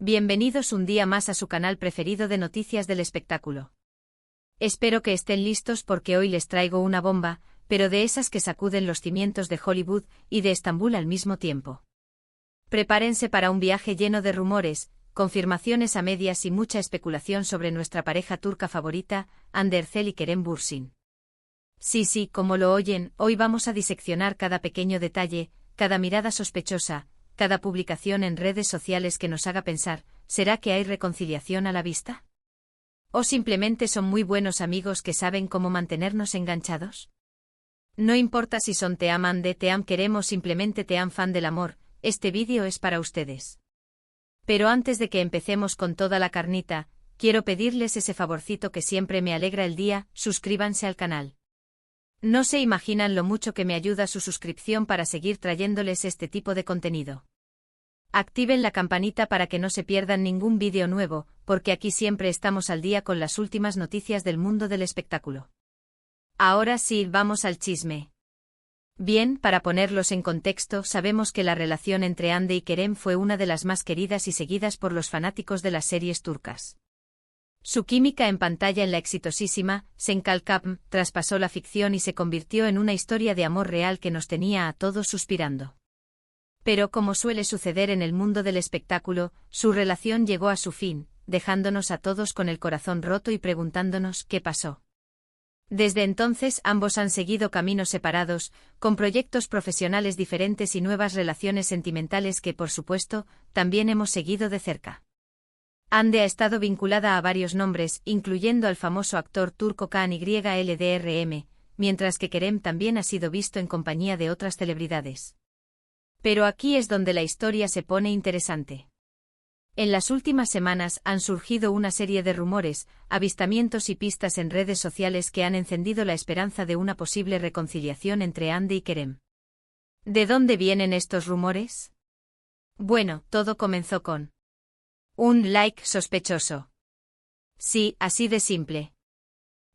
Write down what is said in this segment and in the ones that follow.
Bienvenidos un día más a su canal preferido de noticias del espectáculo. Espero que estén listos porque hoy les traigo una bomba, pero de esas que sacuden los cimientos de Hollywood y de Estambul al mismo tiempo. Prepárense para un viaje lleno de rumores, confirmaciones a medias y mucha especulación sobre nuestra pareja turca favorita, Hande Erçel y Kerem Bürsin. Sí, como lo oyen, hoy vamos a diseccionar cada pequeño detalle, cada mirada sospechosa, cada publicación en redes sociales que nos haga pensar, ¿será que hay reconciliación a la vista? ¿O simplemente son muy buenos amigos que saben cómo mantenernos enganchados? No importa si son Team Hande, Team Kerem o simplemente Team fan del amor, este vídeo es para ustedes. Pero antes de que empecemos con toda la carnita, quiero pedirles ese favorcito que siempre me alegra el día, suscríbanse al canal. No se imaginan lo mucho que me ayuda su suscripción para seguir trayéndoles este tipo de contenido. Activen la campanita para que no se pierdan ningún vídeo nuevo, porque aquí siempre estamos al día con las últimas noticias del mundo del espectáculo. Ahora sí, vamos al chisme. Bien, para ponerlos en contexto, sabemos que la relación entre Hande y Kerem fue una de las más queridas y seguidas por los fanáticos de las series turcas. Su química en pantalla en la exitosísima Sen Kalkapm traspasó la ficción y se convirtió en una historia de amor real que nos tenía a todos suspirando. Pero como suele suceder en el mundo del espectáculo, su relación llegó a su fin, dejándonos a todos con el corazón roto y preguntándonos qué pasó. Desde entonces ambos han seguido caminos separados, con proyectos profesionales diferentes y nuevas relaciones sentimentales que, por supuesto, también hemos seguido de cerca. Hande ha estado vinculada a varios nombres, incluyendo al famoso actor turco Kaan Yıldırım, mientras que Kerem también ha sido visto en compañía de otras celebridades. Pero aquí es donde la historia se pone interesante. En las últimas semanas han surgido una serie de rumores, avistamientos y pistas en redes sociales que han encendido la esperanza de una posible reconciliación entre Hande y Kerem. ¿De dónde vienen estos rumores? Bueno, todo comenzó con un like sospechoso. Sí, así de simple.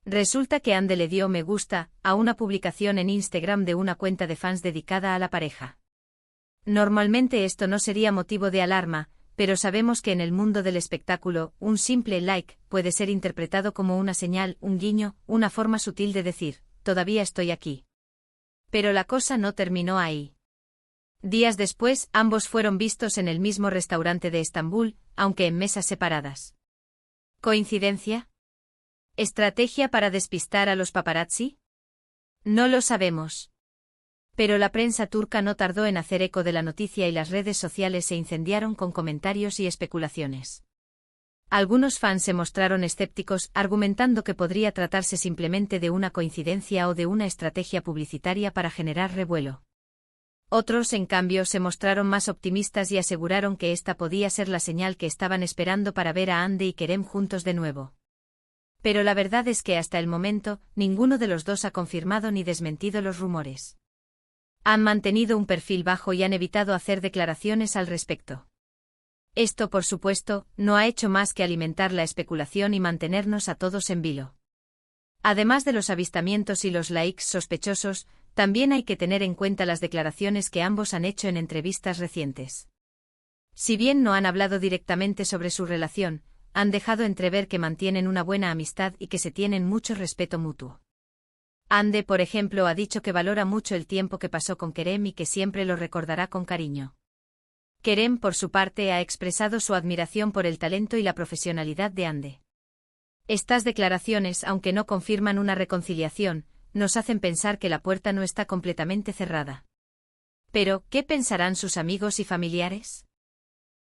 Resulta que Hande le dio me gusta a una publicación en Instagram de una cuenta de fans dedicada a la pareja. Normalmente esto no sería motivo de alarma, pero sabemos que en el mundo del espectáculo, un simple like puede ser interpretado como una señal, un guiño, una forma sutil de decir, todavía estoy aquí. Pero la cosa no terminó ahí. Días después, ambos fueron vistos en el mismo restaurante de Estambul, aunque en mesas separadas. ¿Coincidencia? ¿Estrategia para despistar a los paparazzi? No lo sabemos. Pero la prensa turca no tardó en hacer eco de la noticia y las redes sociales se incendiaron con comentarios y especulaciones. Algunos fans se mostraron escépticos, argumentando que podría tratarse simplemente de una coincidencia o de una estrategia publicitaria para generar revuelo. Otros, en cambio, se mostraron más optimistas y aseguraron que esta podía ser la señal que estaban esperando para ver a Hande y Kerem juntos de nuevo. Pero la verdad es que hasta el momento, ninguno de los dos ha confirmado ni desmentido los rumores. Han mantenido un perfil bajo y han evitado hacer declaraciones al respecto. Esto, por supuesto, no ha hecho más que alimentar la especulación y mantenernos a todos en vilo. Además de los avistamientos y los likes sospechosos, también hay que tener en cuenta las declaraciones que ambos han hecho en entrevistas recientes. Si bien no han hablado directamente sobre su relación, han dejado entrever que mantienen una buena amistad y que se tienen mucho respeto mutuo. Hande, por ejemplo, ha dicho que valora mucho el tiempo que pasó con Kerem y que siempre lo recordará con cariño. Kerem, por su parte, ha expresado su admiración por el talento y la profesionalidad de Hande. Estas declaraciones, aunque no confirman una reconciliación, nos hacen pensar que la puerta no está completamente cerrada. Pero, ¿qué pensarán sus amigos y familiares?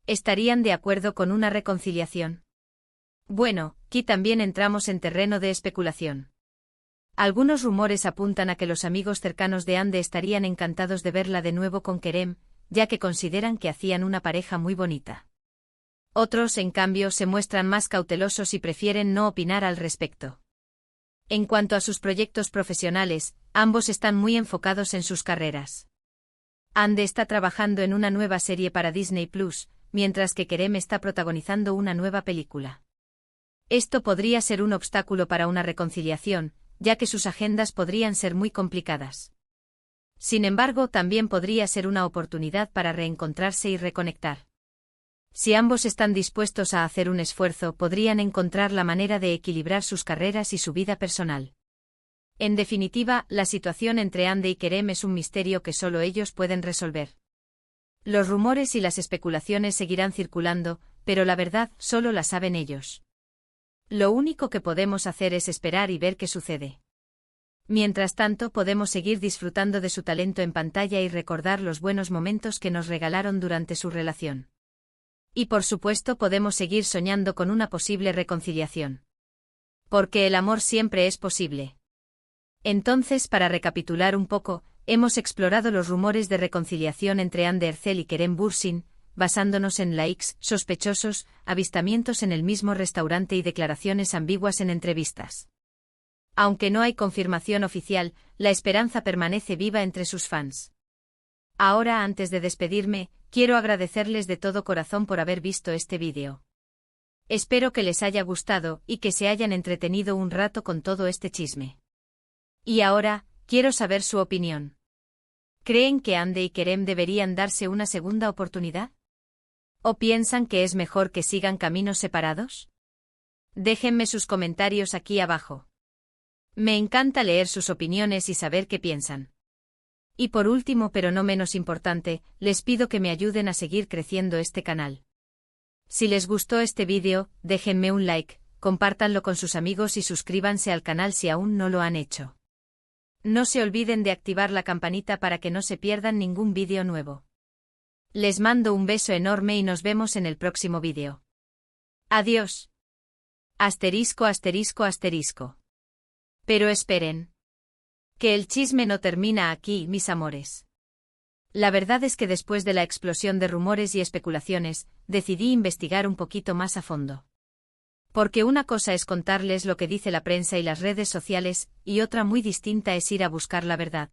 ¿Estarían de acuerdo con una reconciliación? Bueno, aquí también entramos en terreno de especulación. Algunos rumores apuntan a que los amigos cercanos de Hande estarían encantados de verla de nuevo con Kerem, ya que consideran que hacían una pareja muy bonita. Otros, en cambio, se muestran más cautelosos y prefieren no opinar al respecto. En cuanto a sus proyectos profesionales, ambos están muy enfocados en sus carreras. Hande está trabajando en una nueva serie para Disney Plus, mientras que Kerem está protagonizando una nueva película. Esto podría ser un obstáculo para una reconciliación, ya que sus agendas podrían ser muy complicadas. Sin embargo, también podría ser una oportunidad para reencontrarse y reconectar. Si ambos están dispuestos a hacer un esfuerzo, podrían encontrar la manera de equilibrar sus carreras y su vida personal. En definitiva, la situación entre Andy y Kerem es un misterio que solo ellos pueden resolver. Los rumores y las especulaciones seguirán circulando, pero la verdad solo la saben ellos. Lo único que podemos hacer es esperar y ver qué sucede. Mientras tanto, podemos seguir disfrutando de su talento en pantalla y recordar los buenos momentos que nos regalaron durante su relación. Y por supuesto, podemos seguir soñando con una posible reconciliación. Porque el amor siempre es posible. Entonces, para recapitular un poco, hemos explorado los rumores de reconciliación entre Hande Erçel y Kerem Bürsin, basándonos en likes sospechosos, avistamientos en el mismo restaurante y declaraciones ambiguas en entrevistas. Aunque no hay confirmación oficial, la esperanza permanece viva entre sus fans. Ahora, antes de despedirme, quiero agradecerles de todo corazón por haber visto este vídeo. Espero que les haya gustado y que se hayan entretenido un rato con todo este chisme. Y ahora, quiero saber su opinión. ¿Creen que Hande y Kerem deberían darse una segunda oportunidad? ¿O piensan que es mejor que sigan caminos separados? Déjenme sus comentarios aquí abajo. Me encanta leer sus opiniones y saber qué piensan. Y por último, pero no menos importante, les pido que me ayuden a seguir creciendo este canal. Si les gustó este vídeo, déjenme un like, compártanlo con sus amigos y suscríbanse al canal si aún no lo han hecho. No se olviden de activar la campanita para que no se pierdan ningún vídeo nuevo. Les mando un beso enorme y nos vemos en el próximo vídeo. Adiós. Asterisco, asterisco, asterisco. Pero esperen. Que el chisme no termina aquí, mis amores. La verdad es que después de la explosión de rumores y especulaciones, decidí investigar un poquito más a fondo. Porque una cosa es contarles lo que dice la prensa y las redes sociales, y otra muy distinta es ir a buscar la verdad.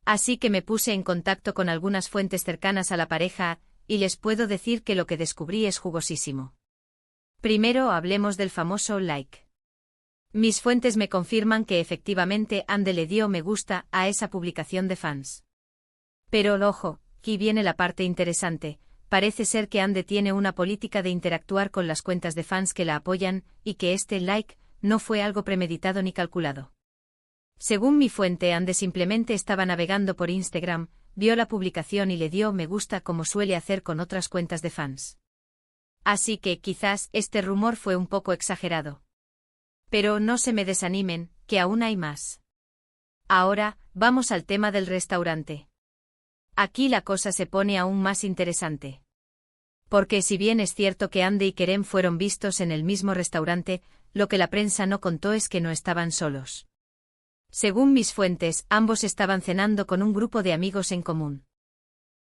Así que me puse en contacto con algunas fuentes cercanas a la pareja, y les puedo decir que lo que descubrí es jugosísimo. Primero hablemos del famoso like. Mis fuentes me confirman que efectivamente Hande le dio me gusta a esa publicación de fans. Pero ojo, aquí viene la parte interesante. Parece ser que Hande tiene una política de interactuar con las cuentas de fans que la apoyan, y que este like no fue algo premeditado ni calculado. Según mi fuente, Hande simplemente estaba navegando por Instagram, vio la publicación y le dio me gusta como suele hacer con otras cuentas de fans. Así que quizás este rumor fue un poco exagerado. Pero no se me desanimen, que aún hay más. Ahora, vamos al tema del restaurante. Aquí la cosa se pone aún más interesante. Porque si bien es cierto que Hande y Kerem fueron vistos en el mismo restaurante, lo que la prensa no contó es que no estaban solos. Según mis fuentes, ambos estaban cenando con un grupo de amigos en común.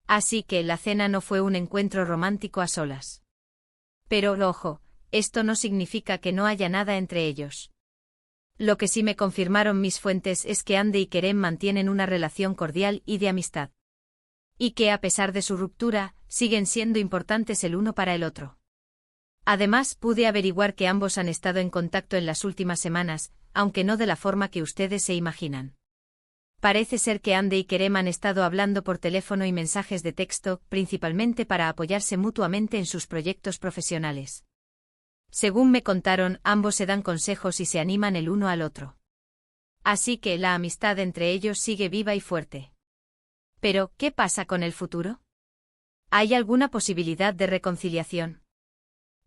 Así que la cena no fue un encuentro romántico a solas. Pero, ojo, esto no significa que no haya nada entre ellos. Lo que sí me confirmaron mis fuentes es que Hande y Kerem mantienen una relación cordial y de amistad. Y que a pesar de su ruptura, siguen siendo importantes el uno para el otro. Además, pude averiguar que ambos han estado en contacto en las últimas semanas, aunque no de la forma que ustedes se imaginan. Parece ser que Hande y Kerem han estado hablando por teléfono y mensajes de texto, principalmente para apoyarse mutuamente en sus proyectos profesionales. Según me contaron, ambos se dan consejos y se animan el uno al otro. Así que la amistad entre ellos sigue viva y fuerte. Pero, ¿qué pasa con el futuro? ¿Hay alguna posibilidad de reconciliación?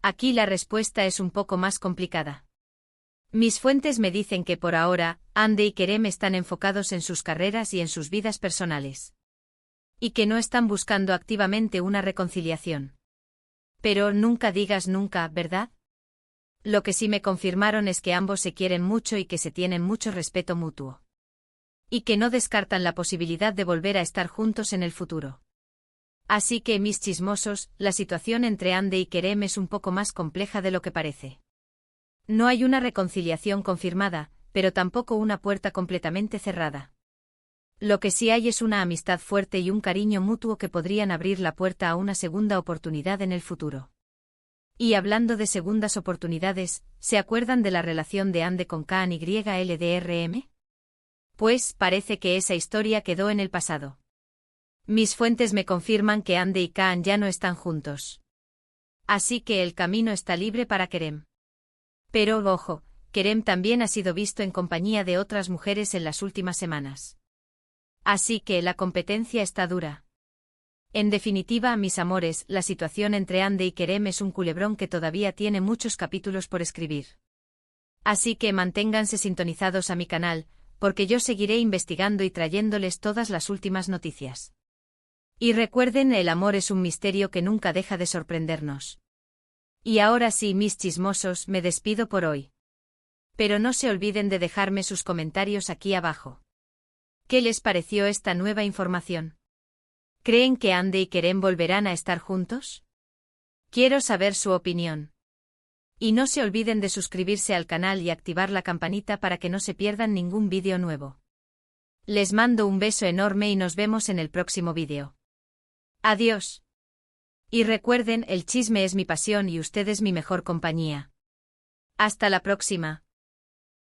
Aquí la respuesta es un poco más complicada. Mis fuentes me dicen que por ahora, Hande y Kerem están enfocados en sus carreras y en sus vidas personales. Y que no están buscando activamente una reconciliación. Pero nunca digas nunca, ¿verdad? Lo que sí me confirmaron es que ambos se quieren mucho y que se tienen mucho respeto mutuo. Y que no descartan la posibilidad de volver a estar juntos en el futuro. Así que, mis chismosos, la situación entre Hande y Kerem es un poco más compleja de lo que parece. No hay una reconciliación confirmada, pero tampoco una puerta completamente cerrada. Lo que sí hay es una amistad fuerte y un cariño mutuo que podrían abrir la puerta a una segunda oportunidad en el futuro. Y hablando de segundas oportunidades, ¿se acuerdan de la relación de Hande con Kaan YLDRM? Pues parece que esa historia quedó en el pasado. Mis fuentes me confirman que Hande y Kaan ya no están juntos. Así que el camino está libre para Kerem. Pero, ojo, Kerem también ha sido visto en compañía de otras mujeres en las últimas semanas. Así que la competencia está dura. En definitiva, mis amores, la situación entre Ande y Kerem es un culebrón que todavía tiene muchos capítulos por escribir. Así que manténganse sintonizados a mi canal, porque yo seguiré investigando y trayéndoles todas las últimas noticias. Y recuerden, el amor es un misterio que nunca deja de sorprendernos. Y ahora sí, mis chismosos, me despido por hoy. Pero no se olviden de dejarme sus comentarios aquí abajo. ¿Qué les pareció esta nueva información? ¿Creen que Ande y Kerem volverán a estar juntos? Quiero saber su opinión. Y no se olviden de suscribirse al canal y activar la campanita para que no se pierdan ningún vídeo nuevo. Les mando un beso enorme y nos vemos en el próximo vídeo. Adiós. Y recuerden, el chisme es mi pasión y ustedes mi mejor compañía. Hasta la próxima.